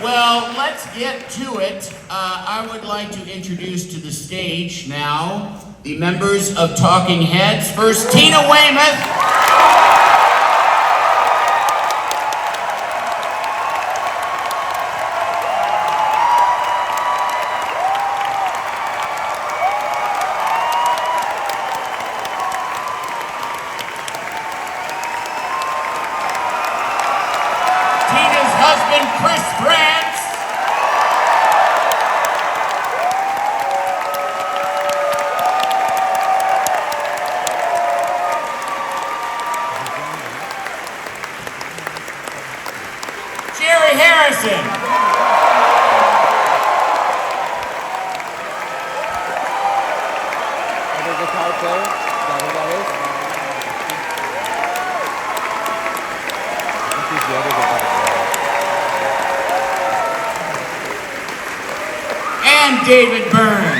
Well, let's get to it. I would like to introduce to the stage now the members of Talking Heads. First, Tina Weymouth. And David Byrne.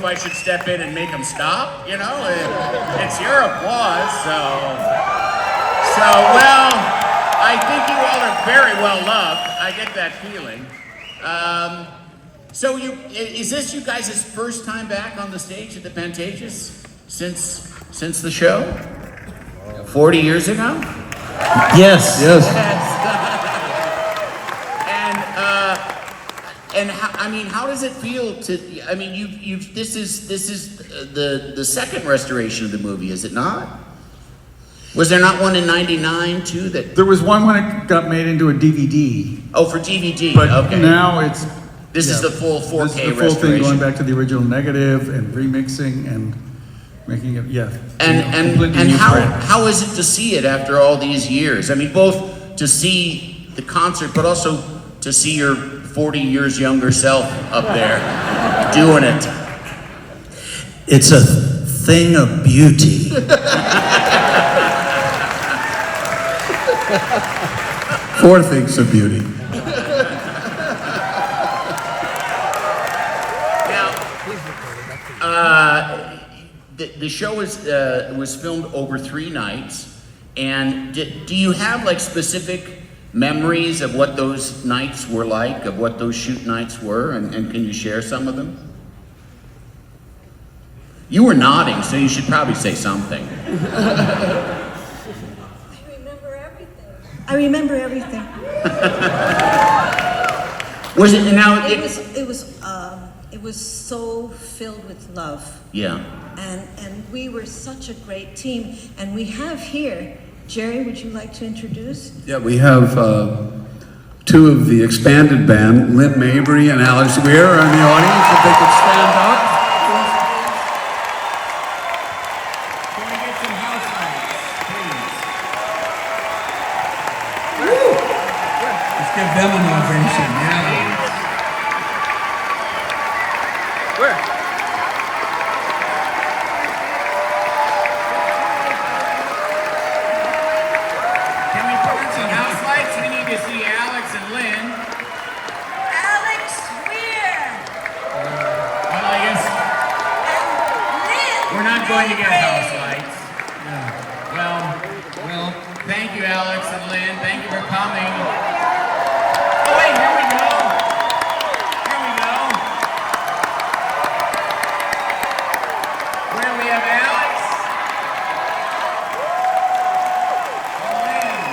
I should step in and make them stop, you know? It's your applause, so well, I think you all are very well loved. I get that feeling. So is this you guys' first time back on the stage at the Pantages since the show? 40 years ago? Yes. And how does it feel to? I mean, this is the second restoration of the movie, is it not? Was there not one in '99 too? That there was one when it got made into a DVD. Oh, for DVD. But okay. Now it's this is the full 4K this is the full restoration. thing, going back to the original negative and remixing and making it And how is it to see it after all these years? I mean, both to see the concert, but also to see your 40 years younger self up there doing it. It's a thing of beauty. 4 things of beauty. Now, the show was filmed over 3 nights, and do you have like specific memories of what those nights were like, of what those shoot nights were, and can you share some of them? You were nodding, so you should probably say something. I remember everything. Was it now? It was so filled with love. Yeah. And we were such a great team, and we have here. Jerry, would you like to introduce? Yeah, we have 2 of the expanded band, Lynn Mabry and Alex Weir, are in the audience. If they could stand up. Can we get some house lights, please? Let's give them an ovation, yeah. Where? Going to get house lights. Yeah. Well, thank you, Alex and Lynn. Thank you for coming. Oh, wait, here we go. Here we go. Where we have Alex and Lynn.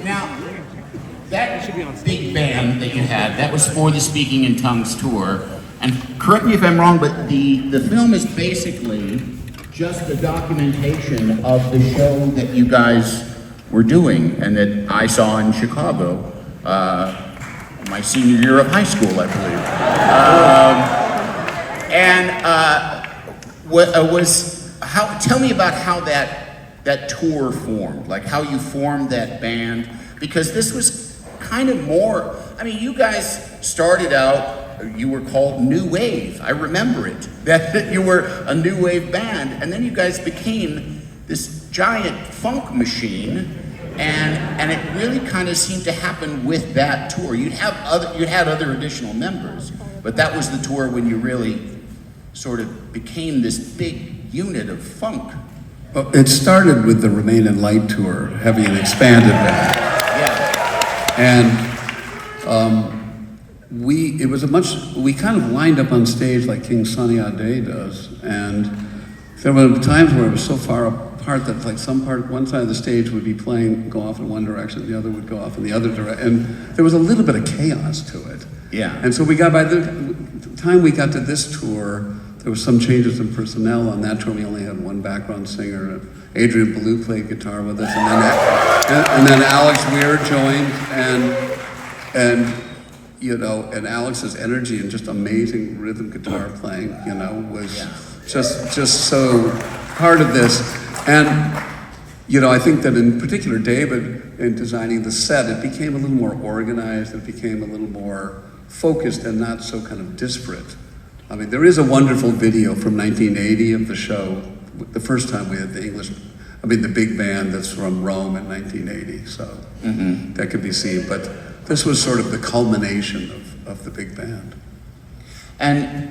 Now, that big band that you had, that was for the Speaking in Tongues tour. And correct me if I'm wrong, but the film is basically just a documentation of the show that you guys were doing and that I saw in Chicago, my senior year of high school, I believe. Tell me about how that tour formed, like how you formed that band, because this was kind of more, I mean, you guys started out, you were called New Wave. I remember it, that you were a New Wave band, and then you guys became this giant funk machine, and it really kind of seemed to happen with that tour. You'd had other additional members, but that was the tour when you really sort of became this big unit of funk. Well, it started with the Remain in Light tour, having an expanded band. Yeah. And we kind of lined up on stage like King Sunny Ade does. And there were times where it was so far apart that like one side of the stage would be playing, go off in one direction, the other would go off in the other direction. And there was a little bit of chaos to it. Yeah. And so by the time we got to this tour, there was some changes in personnel. On that tour, we only had one background singer. Adrian Ballou played guitar with us, and then Alex Weir joined, and Alex's energy and just amazing rhythm guitar playing, was just so part of this. And I think that in particular, David, in designing the set, it became a little more organized. It became a little more focused and not so kind of disparate. I mean, there is a wonderful video from 1980 of the show, the first time we had the big band that's from Rome in 1980, so that could be seen. But this was sort of the culmination of the big band. And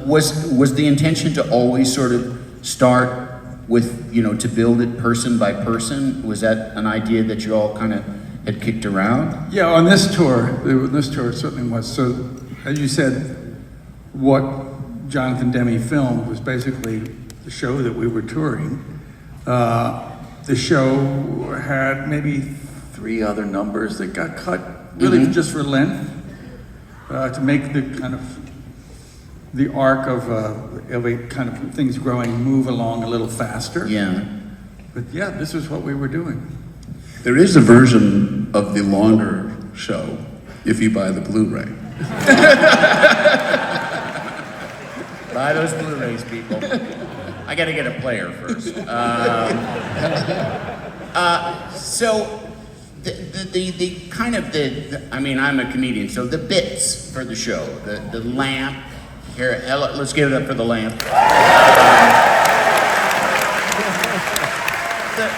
was the intention to always sort of start with, to build it person by person? Was that an idea that you all kind of had kicked around? Yeah, on this tour it certainly was. So, as you said, what Jonathan Demme filmed was basically the show that we were touring. The show had maybe 3 other numbers that got cut, really just for length, to make the kind of the arc of a kind of things growing move along a little faster. Yeah. But yeah, this is what we were doing. There is a version of the longer show if you buy the Blu-ray. Buy those Blu-rays, people. I got to get a player first. So the kind of I mean, I'm a comedian, so the bits for the show, the lamp. Here, let's give it up for the lamp.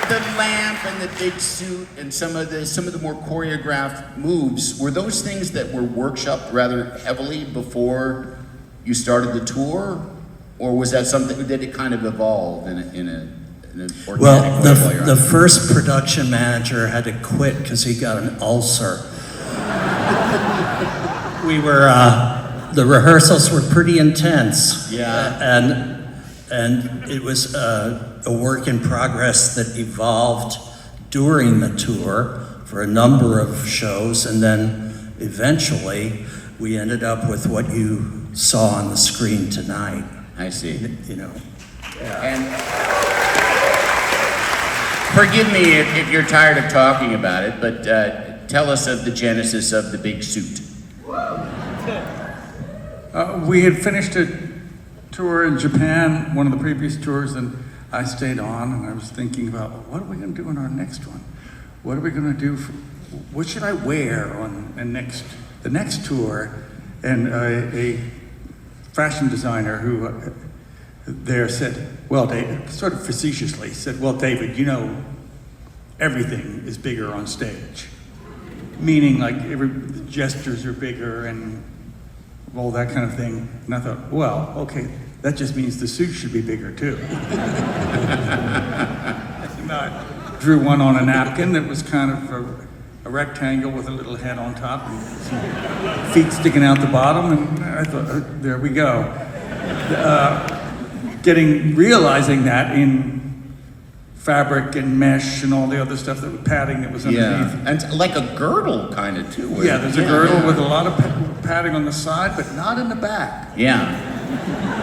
The lamp and the big suit and some of the more choreographed moves, were those things that were workshopped rather heavily before you started the tour, or was that something that it kind of evolved in an organic Well, way? the first production manager had to quit because he got an ulcer. The rehearsals were pretty intense. Yeah. And it was a work in progress that evolved during the tour for a number of shows, and then eventually we ended up with what you saw on the screen tonight. I see. And forgive me if you're tired of talking about it, but tell us of the genesis of the big suit. We had finished a tour in Japan, one of the previous tours, and I stayed on, and I was thinking about, what are we going to do in our next one? What are we going to do? What should I wear on the next tour? And a fashion designer who there said, well, David, sort of facetiously said, well, David, everything is bigger on stage. Meaning like the gestures are bigger and all that kind of thing. And I thought, well, okay, that just means the suit should be bigger too. And I drew one on a napkin that was kind of a rectangle with a little head on top and some feet sticking out the bottom, and I thought, there we go. Realizing that in fabric and mesh and all the other stuff, padding that was underneath. Yeah, and like a girdle kind of too. Yeah, there's a girdle with a lot of padding on the side, but not in the back. Yeah.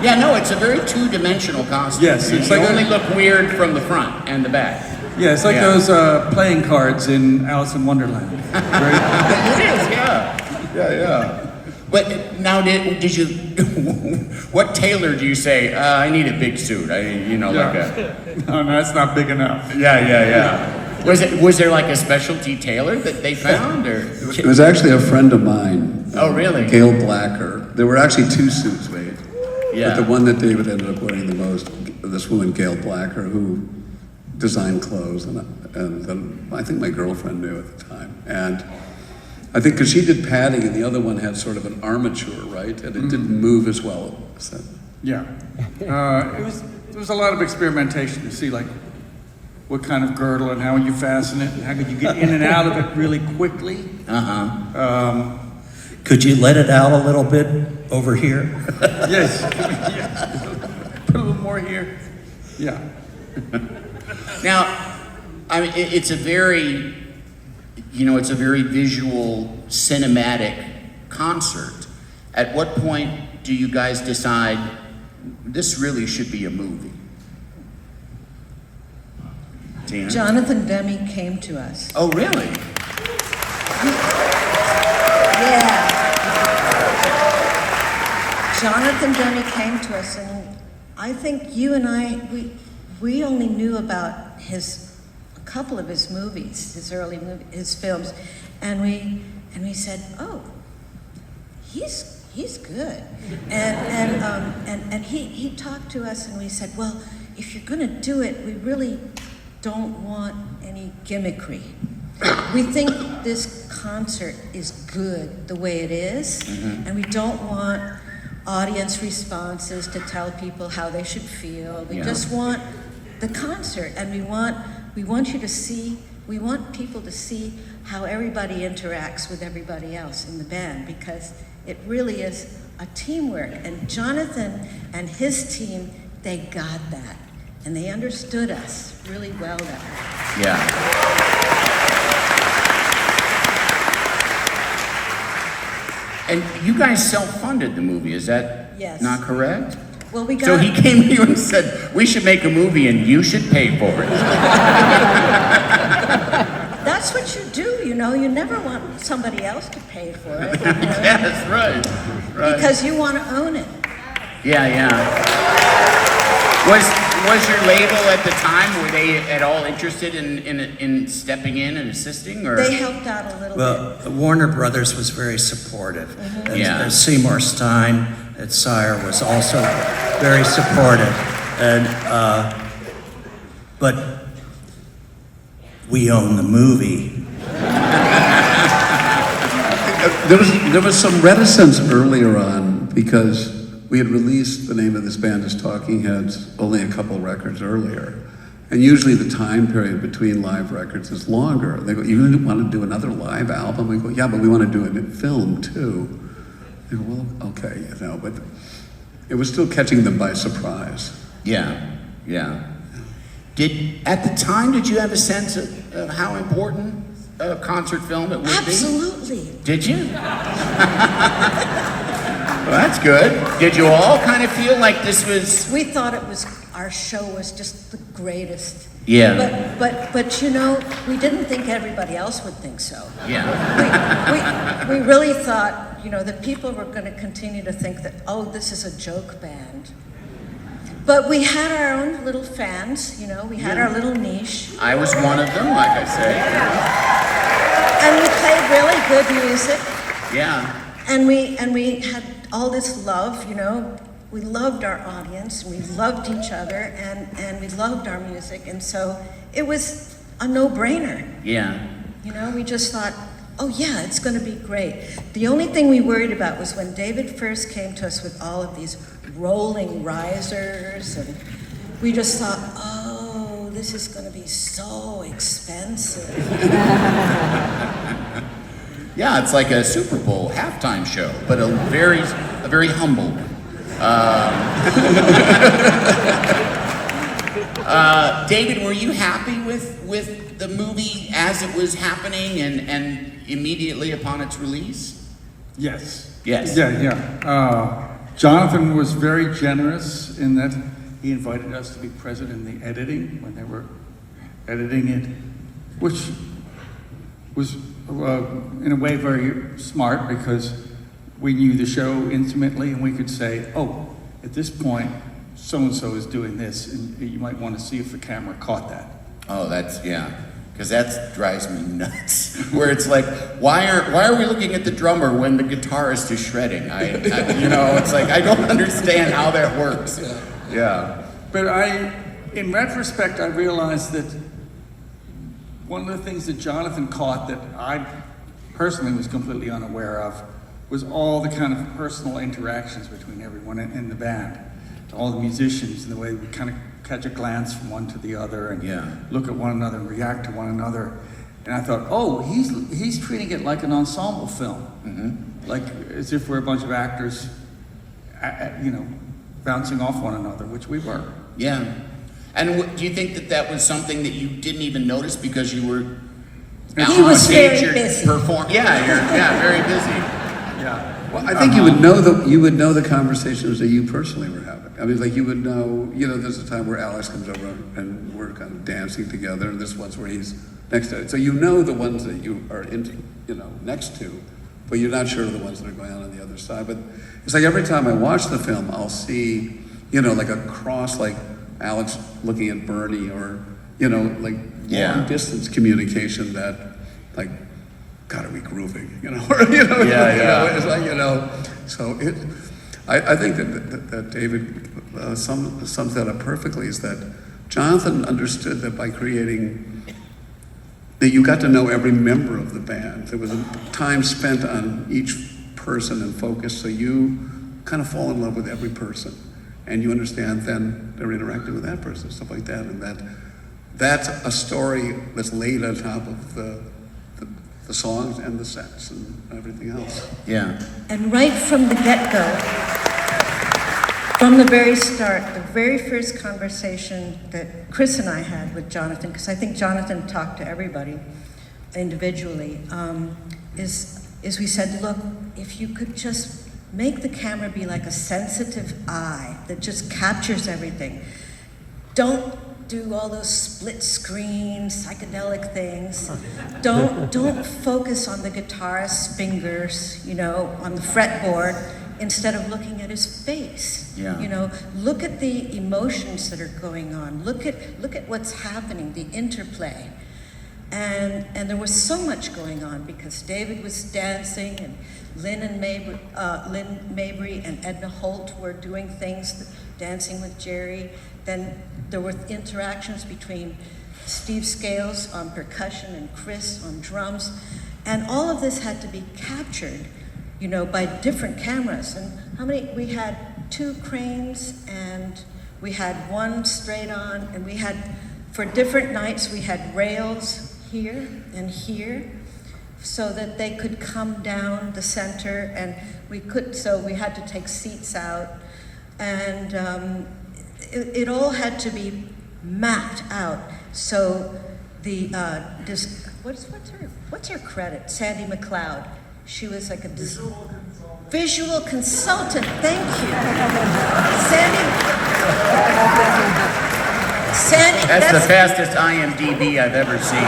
Yeah, no, it's a very two-dimensional costume. Yes, it's you like only look weird from the front and the back. Yeah, it's like Yeah. those playing cards in Alice in Wonderland. Right? It is, yeah. Yeah. But now, did you? What tailor do you say? I need a big suit. Like a. No, that's not big enough. Yeah. Was there like a specialty tailor that they found, or? It was actually a friend of mine. Oh, really? Gail Blacker. There were actually 2 suits made. Yeah. But the one that David ended up wearing the most, this woman, Gail Blacker, who designed clothes, and I think my girlfriend knew at the time. And I think because she did padding, and the other one had sort of an armature, right? And it didn't move as well. So. Yeah. There was a lot of experimentation to see like what kind of girdle and how you fasten it and how could you get in and out of it really quickly. Could you let it out a little bit over here? Yes. Put a little more here. Yeah. Now, I mean, it's a very visual, cinematic concert. At what point do you guys decide this really should be a movie? Tina? Jonathan Demme came to us. Oh, really? Yeah. Jonathan Demme came to us, and I think you and I, we only knew about a couple of his movies, his films, and we said, oh, he's good, and he talked to us, and we said, well, if you're going to do it, we really don't want any gimmickry. We think this concert is good the way it is, and we don't want audience responses to tell people how they should feel. We just want the concert, and we want people to see how everybody interacts with everybody else in the band, because it really is a teamwork. And Jonathan and his team, they got that, and they understood us really well that way. Yeah. And you guys self-funded the movie, is that not correct? Well, we got. So he came to you and said, we should make a movie and you should pay for it. That's what you do, you know. You never want somebody else to pay for it. You know? Yes, right. Because you want to own it. Yeah. Was your label at the time, were they at all interested in stepping in and assisting, or? They helped out a little bit. Well, Warner Brothers was very supportive. And Yeah. Seymour Stein at Sire was also very supportive. And, but we own the movie. There was some reticence earlier on because we had released the name of this band as Talking Heads only a couple records earlier. And usually the time period between live records is longer. They go, you want to do another live album? We go, yeah, but we want to do it in film too. They go, well, okay, but it was still catching them by surprise. Yeah. At the time, did you have a sense of how important a concert film it would be? Absolutely. Did you? Well, that's good. Did you all kind of feel like this was? We thought our show was just the greatest. Yeah. But you know, we didn't think everybody else would think so. Yeah. We really thought, you know, that people were going to continue to think that, oh, this is a joke band. But we had our own little fans, you know, we had our little niche. I was one of them, like I say. And we played really good music. Yeah. And we had all this love, you know. We loved our audience, we loved each other, and we loved our music. And so it was a no-brainer. Yeah. You know, we just thought, oh yeah, it's going to be great. The only thing we worried about was when David first came to us with all of these rolling risers, and we just thought, oh, this is going to be so expensive. Yeah, it's like a Super Bowl halftime show, but a very humble one. David, were you happy with the movie as it was happening and immediately upon its release? Yes. Yes. Yeah. Jonathan was very generous in that he invited us to be present in the editing when they were editing it, which was in a way very smart because we knew the show intimately and we could say, oh, at this point, so-and-so is doing this, and you might want to see if the camera caught that. Oh, that's, yeah. Because that drives me nuts. Where it's like, why are we looking at the drummer when the guitarist is shredding? It's like, I don't understand how that works. Yeah. But in retrospect, I realized that one of the things that Jonathan caught that I personally was completely unaware of was all the kind of personal interactions between everyone in the band, all the musicians, and the way we kind of catch a glance from one to the other and look at one another and react to one another. And I thought, oh, he's treating it like an ensemble film, like as if we're a bunch of actors, bouncing off one another, which we were. Yeah. And do you think that was something that you didn't even notice because you were out He on was stage, very you're busy. Yeah, very busy. Yeah. Well, I think you would know the conversations that you personally were having. I mean, like you would know, there's a time where Alex comes over and we're kind of dancing together, and this one's where he's next to it. So you know the ones that you are next to, but you're not sure of the ones that are going on the other side. But it's like every time I watch the film, I'll see, like a cross, like Alex looking at Bernie, or long distance communication that, like, God, are we grooving? It's like, so I think that David sums that up perfectly, is that Jonathan understood that by creating, that you got to know every member of the band. There was a time spent on each person and focus, so you kind of fall in love with every person. And you understand then they're interacting with that person, stuff like that. And that's a story that's laid on top of the songs and the sets and everything else. Yeah. And right from the get-go, from the very start, the very first conversation that Chris and I had with Jonathan, because I think Jonathan talked to everybody individually, is we said, look, if you could just make the camera be like a sensitive eye that just captures everything. Don't do all those split screen psychedelic things. Don't focus on the guitarist's fingers, on the fretboard, instead of looking at his face. Yeah. Look at the emotions that are going on. Look at what's happening, the interplay. And there was so much going on because David was dancing, and Lynn Mabry and Edna Holt were doing things, dancing with Jerry. Then there were interactions between Steve Scales on percussion and Chris on drums. And all of this had to be captured, by different cameras. And we had 2 cranes, and we had 1 straight on, and we had, for different nights, we had rails here and here, so that they could come down the center, and so we had to take seats out, and it all had to be mapped out. So what's her credit? Sandy McLeod. She was like a visual consultant. Thank you, Sandy. That's the fastest IMDb I've ever seen.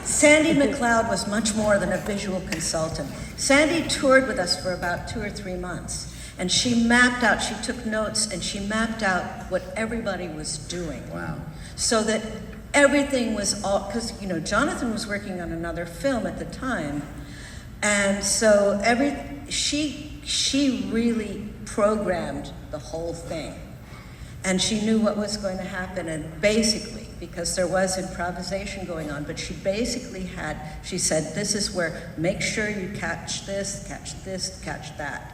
Sandy McLeod was much more than a visual consultant. Sandy toured with us for about 2 or 3 months, and she mapped out, she took notes, and she mapped out what everybody was doing. Wow. So that everything was all, because, Jonathan was working on another film at the time, and so she really programmed the whole thing. And she knew what was going to happen, and basically, because there was improvisation going on, but she basically she said, this is where, make sure you catch this, catch that.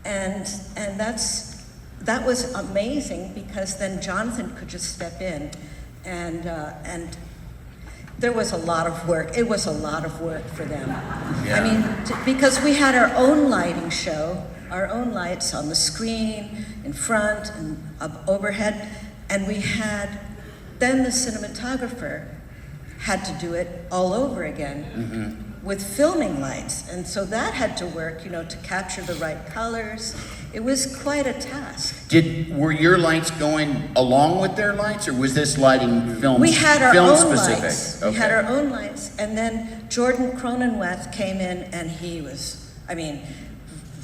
And that was amazing, because then Jonathan could just step in, and there was a lot of work. It was a lot of work for them. Yeah. I mean, because we had our own lighting show, our own lights on the screen, in front and up overhead, and we had, then the cinematographer had to do it all over again with filming lights. And so that had to work, to capture the right colors. It was quite a task. Were your lights going along with their lights, or was this lighting film? We had our film own specific? lights. Okay. We had our own lights. And then Jordan Cronenweth came in, and he was,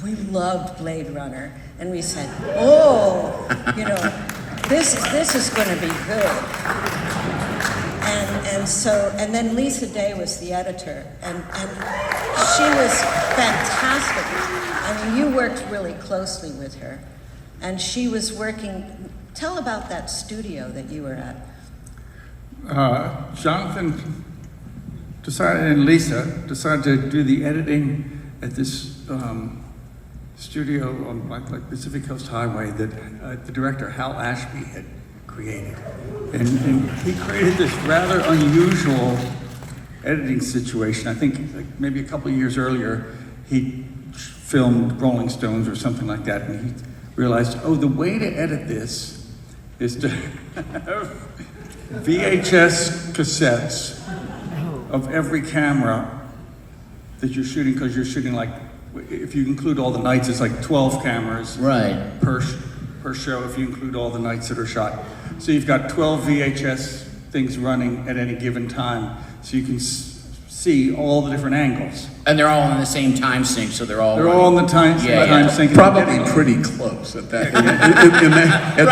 we loved Blade Runner. And we said, oh, this is going to be good. And then Lisa Day was the editor, and she was fantastic. You worked really closely with her, and she was working. Tell about that studio that you were at. Jonathan decided, and Lisa decided to do the editing at this studio on like Pacific Coast Highway that the director Hal Ashby had created. And he created this rather unusual editing situation. I think like maybe a couple of years earlier, he filmed Rolling Stones or something like that, and he realized, the way to edit this is to have VHS cassettes of every camera that you're shooting, because you're shooting if you include all the nights, it's like 12 cameras Right. per show if you include all the nights that are shot. So you've got 12 VHS things running at any given time, so you can see all the different angles. And they're all in the same time sync, so they're all on the time sync. Probably pretty close at that. At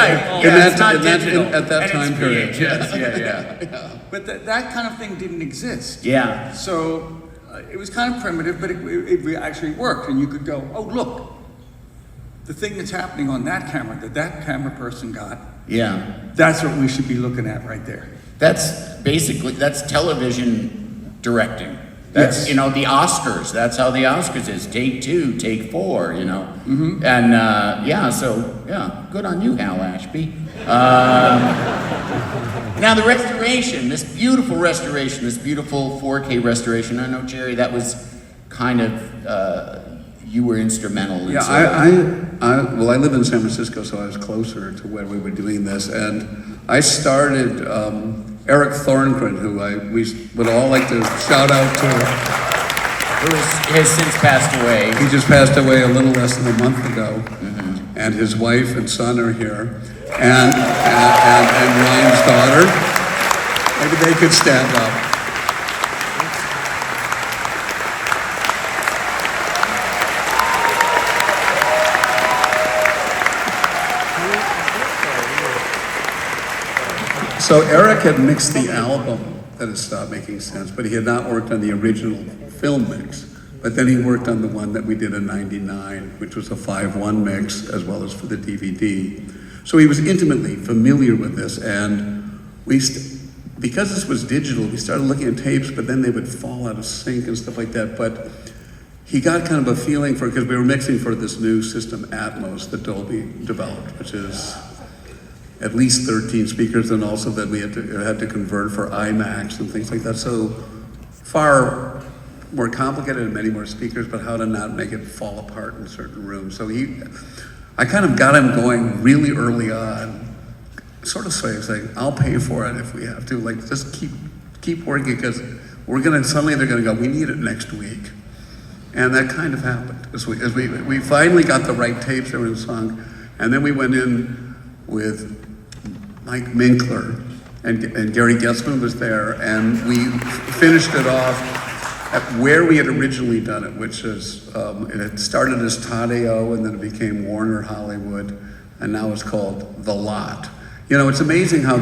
that time period. Yeah. But that kind of thing didn't exist. Yeah. So it was kind of primitive, but it actually worked. And you could go, oh, look, the thing that's happening on that camera that camera person got, Yeah. that's what we should be looking at right there. That's television directing. That's, Yes. the Oscars. That's how the Oscars is. Take 2, take 4, And, good on you, Hal Ashby. Now the restoration, this beautiful 4K restoration. I know, Jerry, that was kind of, you were instrumental in I live in San Francisco, so I was closer to where we were doing this, and I started Eric Thorngren, who we would all like to shout out to. Who has since passed away. He just passed away a little less than a month ago, and his wife and son are here, and Ryan's daughter. Maybe they could stand up. So Eric had mixed the album that had stopped making sense, but he had not worked on the original film mix. But then he worked on the one that we did in '99, which was a 5:1 mix, as well as for the DVD. So he was intimately familiar with this, and because this was digital, we started looking at tapes, but then they would fall out of sync and stuff like that. But he got kind of a feeling for it, because we were mixing for this new system, Atmos, that Dolby developed, which is at least 13 speakers, and also that we had to convert for IMAX and things like that. So far more complicated and many more speakers, but how to not make it fall apart in certain rooms. So I kind of got him going really early on, sort of saying, I'll pay for it if we have to, just keep working, because suddenly they're gonna go, we need it next week. And that kind of happened, as we finally got the right tapes that were in song, and then we went in with Mike Minkler, and Gary Goetzman was there, and we finished it off at where we had originally done it, which is, it had started as Tadeo, and then it became Warner Hollywood, and now it's called The Lot. It's amazing how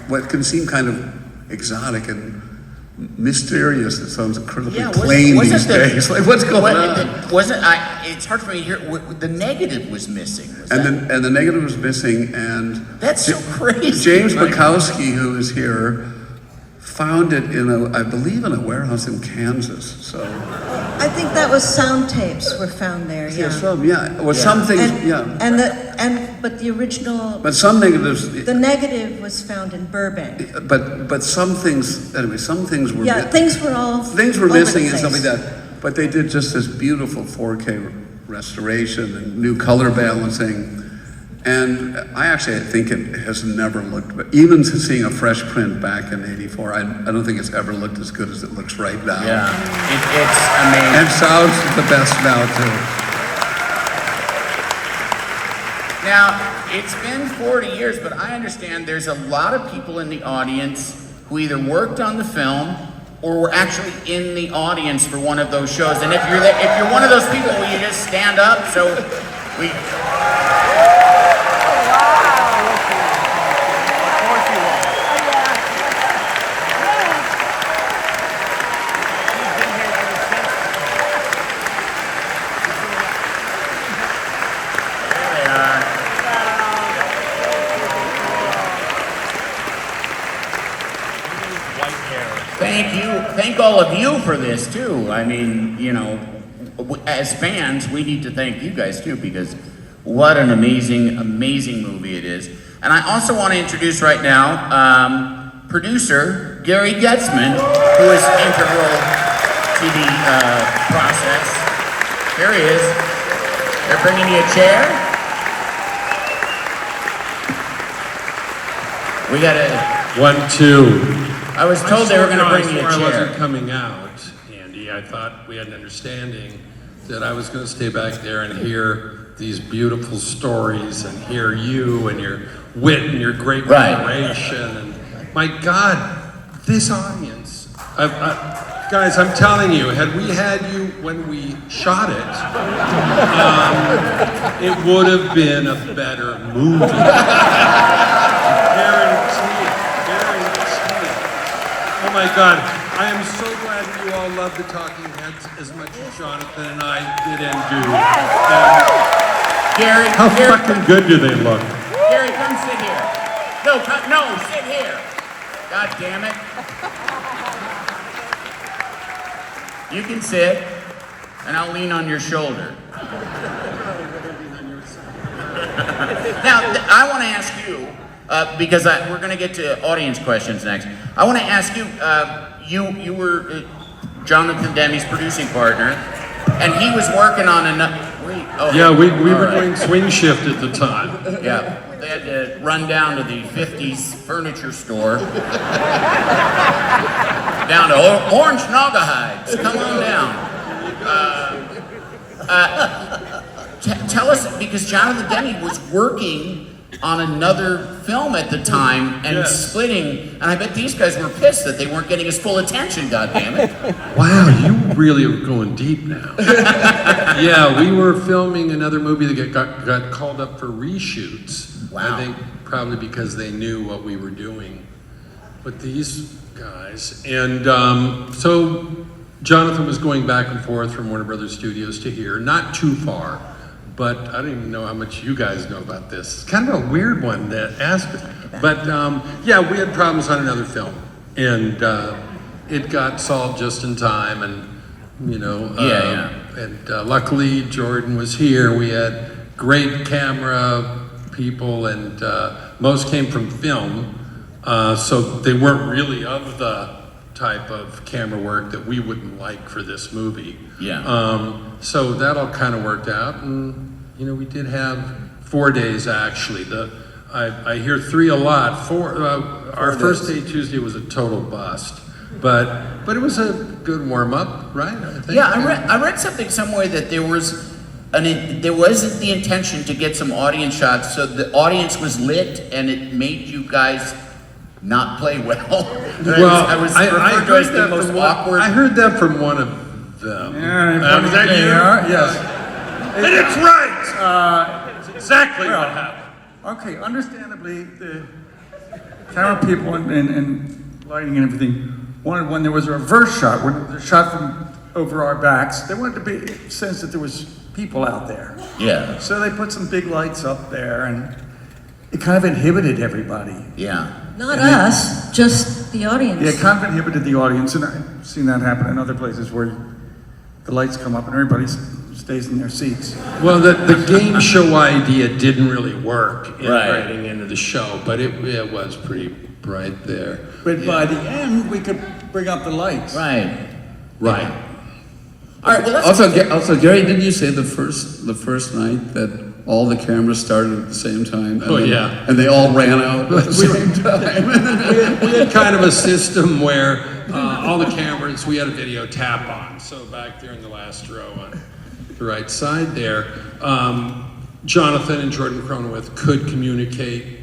what can seem kind of exotic and mysterious, it sounds incredibly plain these days. What's going on? It's hard for me to hear. The negative was missing. And the negative was missing, and that's so crazy. James Bukowski, who is here, found it I believe in a warehouse in Kansas. So I think that was sound tapes were found there. Yeah. Well, some things. But the original. But some negatives. The negative was found in Burbank. But some things. Anyway, some things were. Yeah, things were missing and stuff like that. But they did just this beautiful 4K restoration and new color balancing. And I actually think it has never looked, even seeing a fresh print back in '84, I don't think it's ever looked as good as it looks right now. Yeah, it's amazing. And sounds the best now too. Now, it's been 40 years, but I understand there's a lot of people in the audience who either worked on the film or were actually in the audience for one of those shows. And if you're one of those people, will you just stand up? So we. Thank all of you for this too. I mean, you know, as fans, we need to thank you guys too, because what an amazing, amazing movie it is. And I also want to introduce right now producer Gary Goetzman, who is integral to the process. Here he is. They're bringing you a chair. We got a 1, 2. I was told they were going to bring me a Before I wasn't chair. coming out, Andy, I thought we had an understanding that I was going to stay back there and hear these beautiful stories and hear you and your wit and your great Right. moderation. And my God, this audience. Guys, I'm telling you, had we had you when we shot it, it would have been a better movie. Guarantee it. Oh my God, I am so glad that you all love the Talking Heads as much as Jonathan and I did and do. Gary, How fucking good do they look? Gary, come sit here. No, sit here. God damn it. You can sit, and I'll lean on your shoulder. Now, I want to ask you, because we're going to get to audience questions next. I want to ask you, you were Jonathan Demme's producing partner, and he was working on another. Yeah, we were doing swing shift at the time. Yeah, they had to run down to the 50s furniture store. Down to Orange Naugahides. Come on down. Tell us, because Jonathan Demme was working on another film at the time and splitting, and I bet these guys were pissed that they weren't getting his full attention, goddammit. Wow, you really are going deep now. Yeah, we were filming another movie that got called up for reshoots. Wow. I think probably because they knew what we were doing. But these guys, and so Jonathan was going back and forth from Warner Brothers Studios to here, not too far. But I don't even know how much you guys know about this. It's kind of a weird one to ask. But yeah, we had problems on another film. And it got solved just in time. And, you know, and luckily Jordan was here. We had great camera people, and most came from film. So they weren't really of the type of camera work that we wouldn't like for this movie. Yeah. So that all kind of worked out, and you know, we did have 4 days actually. I hear 3 a lot. Our first day Tuesday was a total bust, but it was a good warm up, right? I think. Yeah, I read something somewhere that there wasn't the intention to get some audience shots, so the audience was lit, and it made you guys not play well. I was referred to as the most awkward. I heard that from one of them. Yeah, was that you? Yes. And it's right! It's exactly what happened. Okay, understandably, the camera people and lighting and everything wanted, when there was a reverse shot, when the shot from over our backs, they wanted to be sense that there was people out there. Yeah. So they put some big lights up there, and it kind of inhibited everybody. Yeah. Not us, just the audience. Yeah, it kind of inhibited the audience, and I've seen that happen in other places where the lights come up and everybody stays in their seats. Well, the game show idea didn't really work integrating Right. into the show, but it was pretty bright there. But by the end, we could bring up the lights. Right. Right. All right. Well, let's Also, Gary, didn't you say the first night that all the cameras started at the same time. Oh, yeah. And they all ran out at the same time. We had kind of a system where all the cameras, we had a video tap on. So back there in the last row on the right side there, Jonathan and Jordan Cronenweth could communicate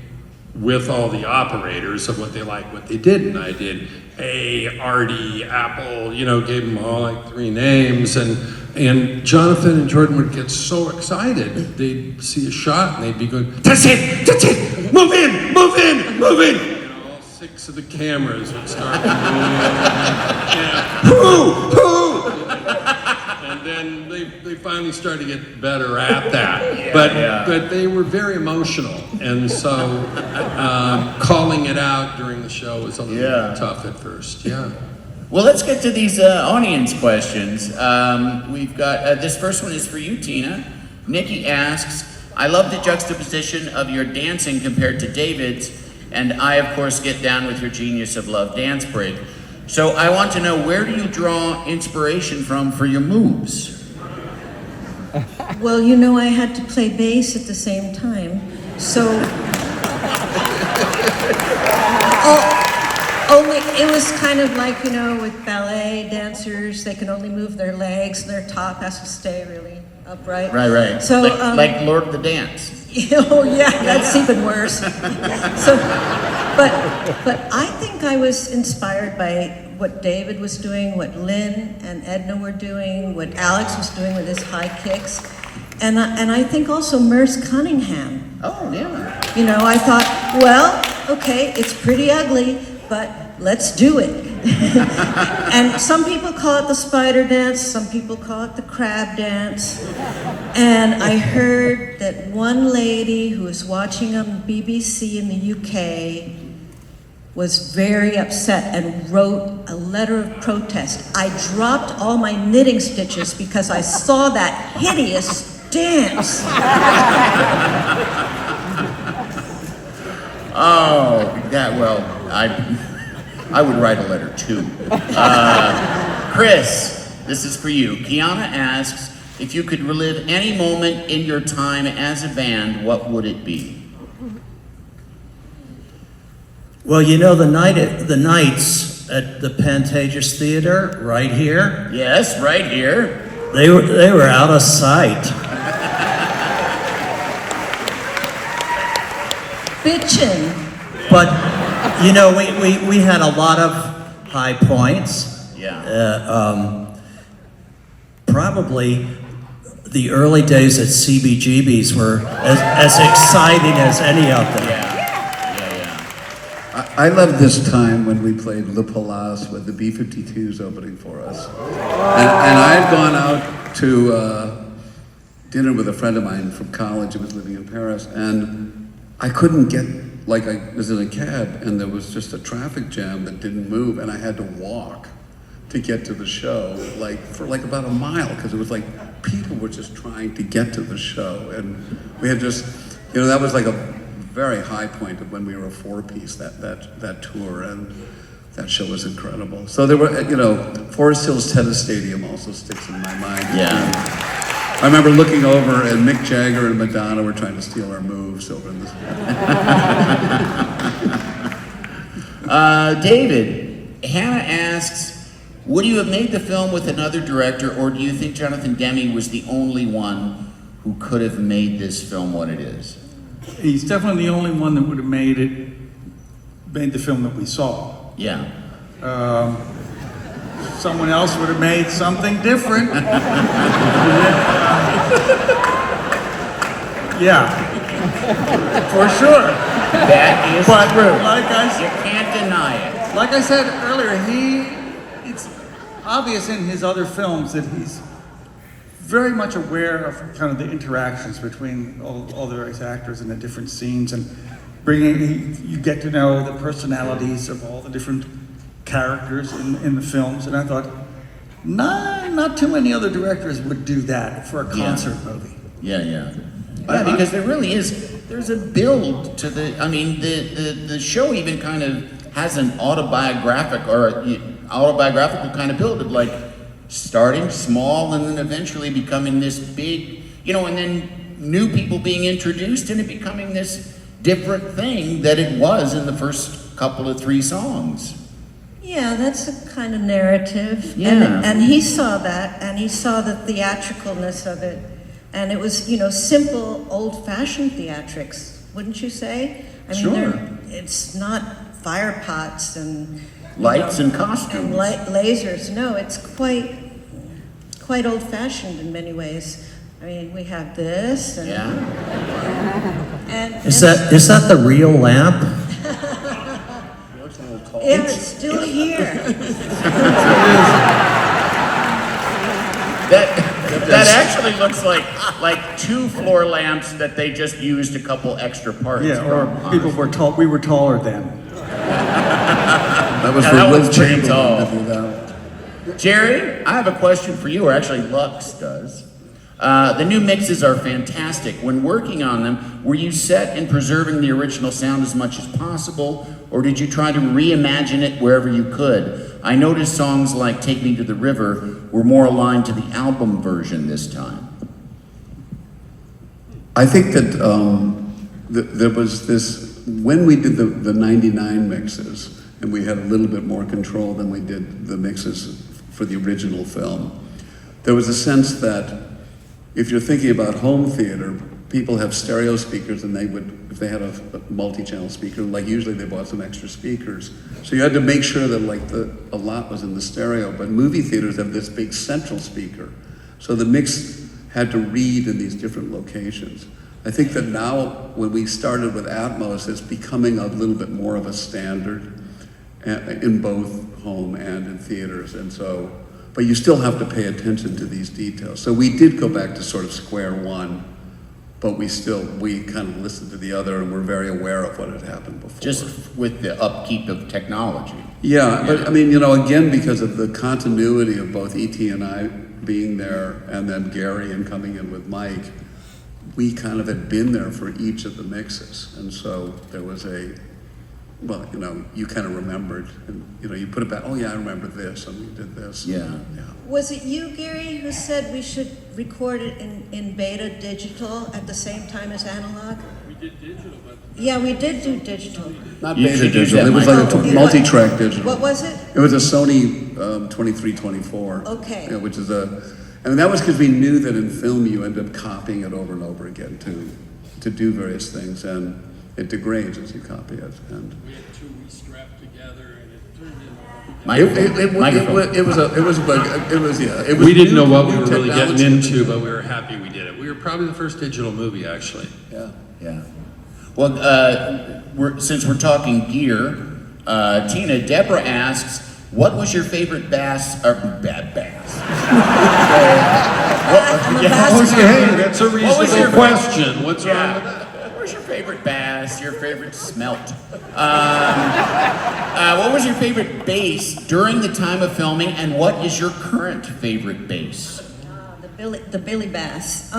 with all the operators of what they liked, what they didn't. I did A, Artie, Apple, you know, gave them all like 3 names. And Jonathan and Jordan would get so excited. They'd see a shot and they'd be going, that's it, move in, move in, move in. You know, all 6 of the cameras would start to move. Who? And then they finally started to get better at that. But they were very emotional. And so calling it out during the show was a little tough at first, yeah. Well, let's get to these audience questions. We've got, this first one is for you, Tina. Nikki asks, I love the juxtaposition of your dancing compared to David's, and I, of course, get down with your Genius of Love dance break. So I want to know, where do you draw inspiration from for your moves? Well, you know, I had to play bass at the same time, so... Only, it was kind of like, you know, with ballet dancers, they can only move their legs and their top has to stay really upright. Right. So, like Lord of the Dance. Oh yeah, that's even worse. So, but I think I was inspired by what David was doing, what Lynn and Edna were doing, what Alex was doing with his high kicks, and I think also Merce Cunningham. Oh, yeah. You know, I thought, well, okay, it's pretty ugly, but let's do it. And some people call it the spider dance, some people call it the crab dance. And I heard that one lady who was watching on BBC in the UK was very upset and wrote a letter of protest. I dropped all my knitting stitches because I saw that hideous dance. Oh, I would write a letter too. Chris, this is for you. Kiana asks, if you could relive any moment in your time as a band, what would it be? Well, you know, the nights at the Pantages Theatre, right here, Yes, right here. they were out of sight. Bitchin'. But, you know, we had a lot of high points. Yeah. Probably the early days at CBGB's were as exciting as any of them. Yeah. I love this time when we played Le Palace with the B-52s opening for us. And I had gone out to dinner with a friend of mine from college who was living in Paris, and I couldn't get, like I was in a cab and there was just a traffic jam that didn't move, and I had to walk to get to the show, for about a mile, because it was like people were just trying to get to the show. And we had just, you know, that was like a very high point of when we were a 4-piece, that tour, and that show was incredible. So there were, you know, Forest Hills Tennis Stadium also sticks in my mind. Yeah. I remember looking over and Mick Jagger and Madonna were trying to steal our moves over in this. David, Hannah asks, would you have made the film with another director, or do you think Jonathan Demme was the only one who could have made this film what it is? He's definitely the only one that would have made the film that we saw. Yeah. Someone else would have made something different. Yeah, for sure. That is But true. you Can't deny it. like I said earlier, it's obvious in his other films that he's very much aware of kind of the interactions between all the various actors in the different scenes, and you get to know the personalities of all the different characters in the films. And I thought, not too many other directors would do that for a concert movie. Yeah, because there really is, there's a build to the show even kind of has an autobiographical kind of build of like starting small and then eventually becoming this big, you know, and then new people being introduced and it becoming this different thing that it was in the first couple of 3 songs. Yeah, that's a kind of narrative. Yeah. And he saw that, and he saw the theatricalness of it. And it was, simple, old-fashioned theatrics, wouldn't you say? I mean, Sure. it's not fire pots and Lights and costumes. and lasers. No, it's quite old-fashioned in many ways. I mean, we have this, and, Yeah. and Is that the real lamp? yeah, it's still here. That actually looks like 2 floor lamps that they just used a couple extra parts. Yeah, or from. people were tall, we were taller then. That was Yeah, for that Will was pretty Chamberlain tall. to do that. Jerry, I have a question for you, or actually Lux does. The new mixes are fantastic. When working on them, were you set in preserving the original sound as much as possible, or did you try to reimagine it wherever you could? I noticed songs like Take Me to the River were more aligned to the album version this time. I think that there was this, when we did the 99 mixes, and we had a little bit more control than we did the mixes for the original film, there was a sense that if you're thinking about home theater, people have stereo speakers, and they would, if they had a multi-channel speaker, like usually they bought some extra speakers. So you had to make sure that a lot was in the stereo, but movie theaters have this big central speaker. So the mix had to read in these different locations. I think that now, when we started with Atmos, it's becoming a little bit more of a standard in both home and in theaters, and so, but you still have to pay attention to these details. So we did go back to sort of square one, but we kind of listened to the other, and we're very aware of what had happened before. Just with the upkeep of technology. Yeah, but I mean, again, because of the continuity of both E.T. and I being there, and then Gary and coming in with Mike, we kind of had been there for each of the mixes. And so there was you kind of remembered, and you put it back, oh yeah, I remember this, and we did this. Yeah. Was it you, Gary, who said we should record it in beta digital at the same time as analog? We did digital, but Yeah, we did do digital. Not You beta should use digital, that it was like Oh, a it multi-track was- digital. What was it? It was a Sony 2324. Okay. Yeah, which is that was because we knew that in film you end up copying it over and over again to do various things, and it degrades as you copy it. And we had 2 we strapped together, and it turned into. We didn't know what we were really getting into, but we were happy we did it. We were probably the first digital movie, actually. Yeah. Well, since we're talking gear, Tina, Deborah asks, what was your favorite bass? I'm a Hey, that's a What was your reasonable question. What's wrong with that? What was your favorite bass? Your favorite smelt? What was your favorite bass during the time of filming, and what is your current favorite bass? The Billy Bass.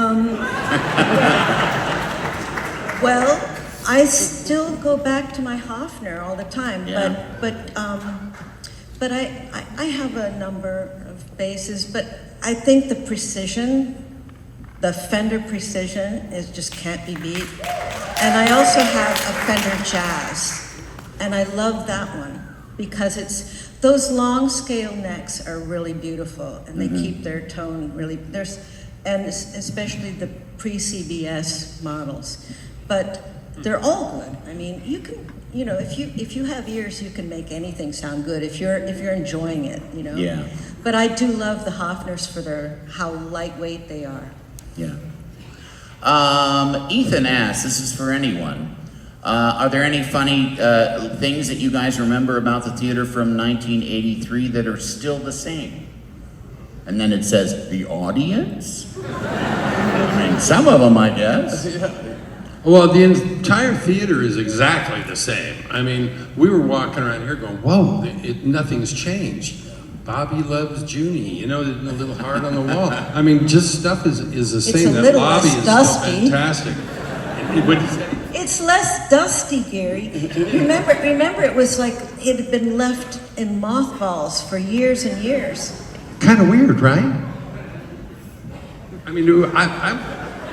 Well, I still go back to my Hofner all the time, Yeah. but I have a number of basses, but I think the precision, the Fender Precision just can't be beat. And I also have a Fender Jazz, and I love that one because those long scale necks are really beautiful, and they keep their tone really, and especially the pre-CBS models. But they're all good. I mean, you can, if you have ears, you can make anything sound good if you're enjoying it, Yeah. But I do love the Hofners for how lightweight they are. Yeah. Ethan asks, this is for anyone, are there any funny things that you guys remember about the theater from 1983 that are still the same? And then it says, the audience? I mean, some of them, I guess. Well, the entire theater is exactly the same. I mean, we were walking around here going, whoa, nothing's changed. Bobby loves Junie, the little heart on the wall. I mean, just stuff is the same. a That little lobby less is dusty. fantastic. What did you say? It's less dusty, Gary. Remember, it was like it had been left in mothballs for years and years. Kind of weird, right? I mean,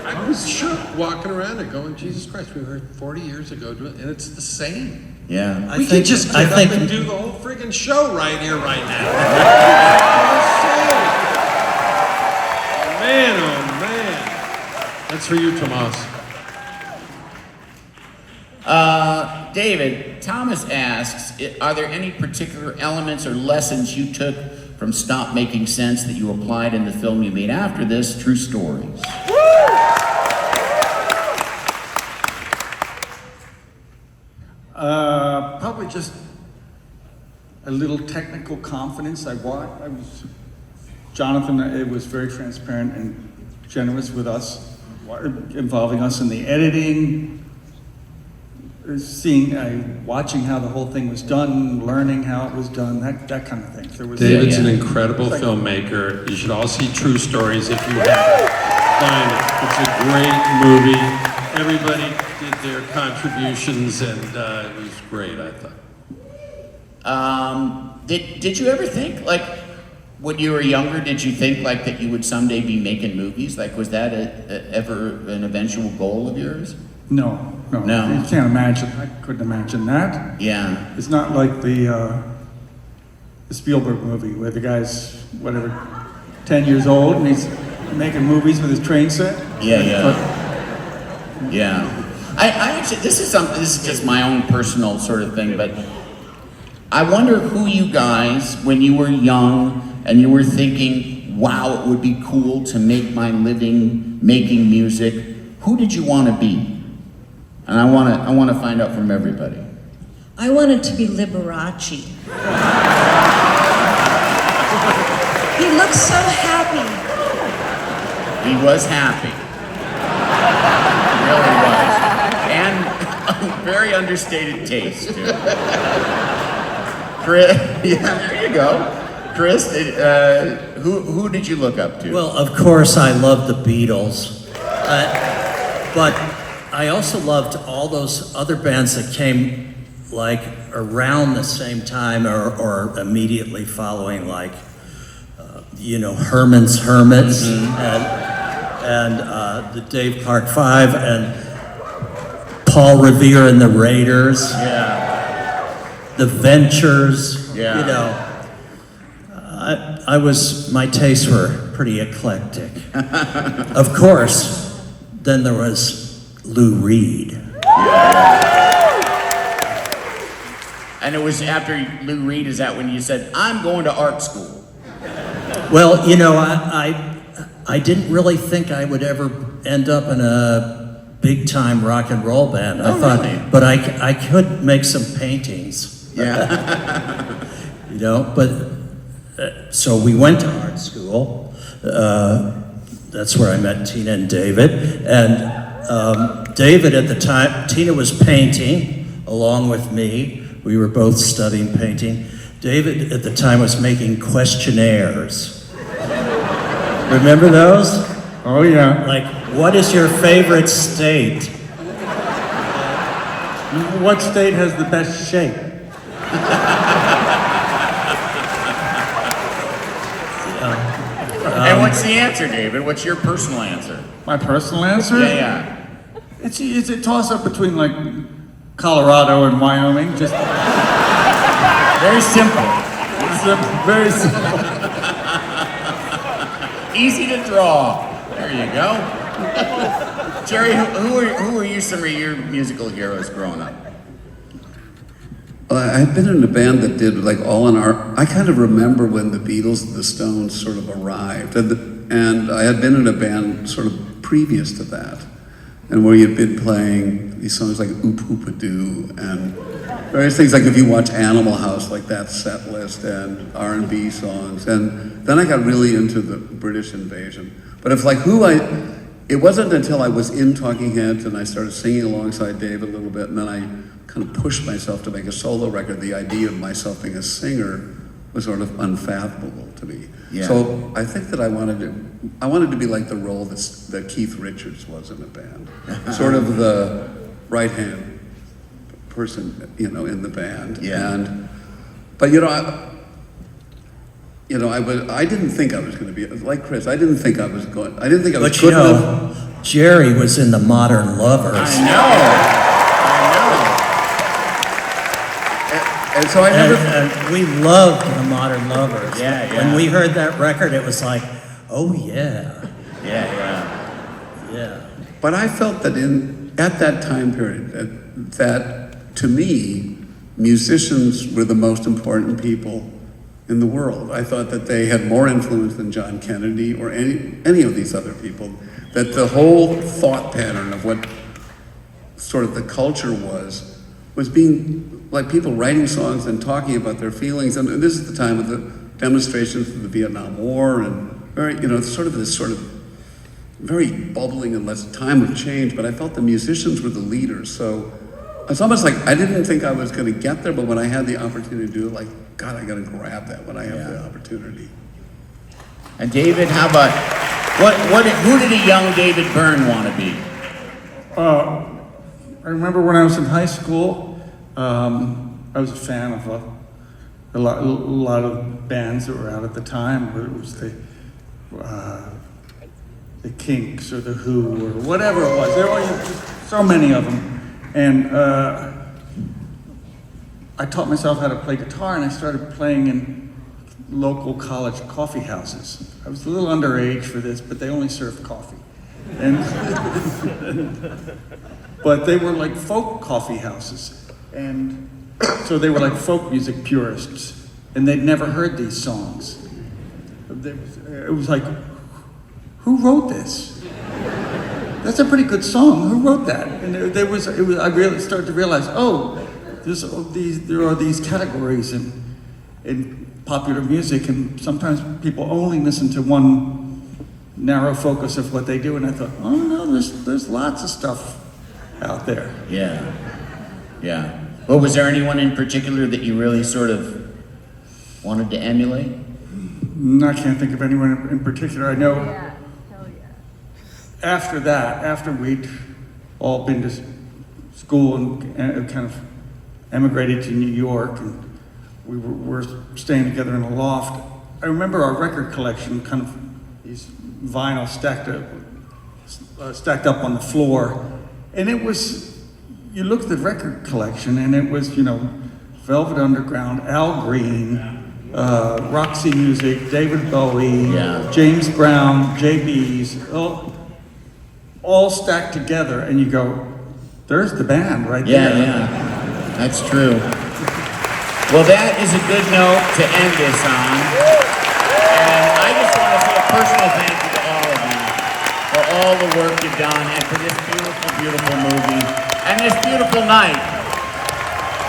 I was shook walking around and going, Jesus Christ, we were 40 years ago, and it's the same. Yeah. We could just get up and do the whole friggin' show right here, right now. Man, oh man. That's for you, Tomas. David, Thomas asks, are there any particular elements or lessons you took from Stop Making Sense that you applied in the film you made after this, True Stories? Probably just a little technical confidence. Jonathan was very transparent and generous with us, involving us in the editing, watching how the whole thing was done, learning how it was done, that kind of thing. David's an incredible filmmaker. You should all see True Stories if you haven't. Find it. It's a great movie. Everybody did their contributions, and it was great, I thought. Did you ever think, like, when you were younger, did you think like that you would someday be making movies? Like, was that ever an eventual goal of yours? No. You can't imagine. I couldn't imagine that. Yeah. It's not like the Spielberg movie where the guy's, 10 years old and he's making movies with his train set. Yeah. I actually, this is just my own personal sort of thing, but I wonder who you guys, when you were young and you were thinking, wow, it would be cool to make my living making music, who did you want to be? And I want to find out from everybody. I wanted to be Liberace. He looked so happy. He was happy. He really was. And very understated taste, too. Chris, yeah, there you go. Chris, who did you look up to? Well, of course, I love the Beatles. But I also loved all those other bands that came like around the same time or immediately following, like, Herman's Hermits and the Dave Clark Five and Paul Revere and the Raiders. Yeah. The Ventures. Yeah. My tastes were pretty eclectic. Of course, then there was Lou Reed. And it was after Lou Reed, is that when you said, I'm going to art school? Well, I didn't really think I would ever end up in a big time rock and roll band. I thought, really? But I could make some paintings. Yeah. So we went to art school. That's where I met Tina and David. And David at the time, Tina was painting along with me. We were both studying painting. David at the time was making questionnaires. Remember those? Oh yeah. Like, what is your favorite state? What state has the best shape? And what's the answer, David? What's your personal answer? My personal answer? Yeah. It's a toss-up between like Colorado and Wyoming. Just Very simple. very simple. Easy to draw. There you go. Jerry, who were you some of your musical heroes growing up? I had been in a band that did like all in our. I kind of remember when the Beatles and the Stones sort of arrived, and I had been in a band sort of previous to that, and where you'd been playing these songs like Oop Oop-a-Doo and various things, like if you watch Animal House, like that set list, and R&B songs, and then I got really into the British Invasion. But if like it wasn't until I was in Talking Heads and I started singing alongside Dave a little bit, and then I kind of pushed myself to make a solo record. The idea of myself being a singer was sort of unfathomable to me. Yeah. So I think that I wanted to be like the role that Keith Richards was in a band, sort of the right-hand person, in the band. Yeah. But I didn't think I was going to be like Chris. I didn't think I was good enough. Jerry was in the Modern Lovers. I know. And so I never. And we loved the Modern Lovers. Yeah, yeah. When we heard that record, it was like, oh yeah, Yeah. yeah. But I felt that at that time period, that to me, musicians were the most important people in the world. I thought that they had more influence than John Kennedy or any of these other people. That the whole thought pattern of what sort of the culture was being like people writing songs and talking about their feelings. And this is the time of the demonstrations for the Vietnam War and very, sort of this sort of very bubbling and less time of change. But I felt the musicians were the leaders. So it's almost like I didn't think I was going to get there, but when I had the opportunity to do it, like, God, I got to grab that when I have the opportunity. And David, how about who did a young David Byrne want to be? I remember when I was in high school, I was a fan of a lot of bands that were out at the time. Whether it was the Kinks or the Who or whatever it was. There were so many of them, and I taught myself how to play guitar, and I started playing in local college coffee houses. I was a little underage for this, but they only served coffee. And but they were like folk coffee houses. And so they were like folk music purists. And they'd never heard these songs. It was like, who wrote this? That's a pretty good song. Who wrote that? And I really started to realize, there are these categories in popular music, and sometimes people only listen to one narrow focus of what they do, and I thought, oh no, there's lots of stuff out there. Yeah. Well, was there anyone in particular that you really sort of wanted to emulate? I can't think of anyone in particular. I know after that, after we'd all been to school and kind of emigrated to New York, and we were staying together in a loft, I remember our record collection, kind of these vinyl stacked up on the floor, and it was, you looked at the record collection and it was, Velvet Underground, Al Green, Roxy Music, David Bowie, James Brown, JB's, all stacked together, and you go, there's the band right there. Yeah, that's true. Well, that is a good note to end this on. And I just want to say a personal thank you to all of you for all the work you've done and for this beautiful, beautiful movie and this beautiful night.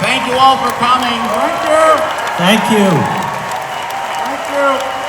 Thank you all for coming. Thank you. Thank you. Thank you.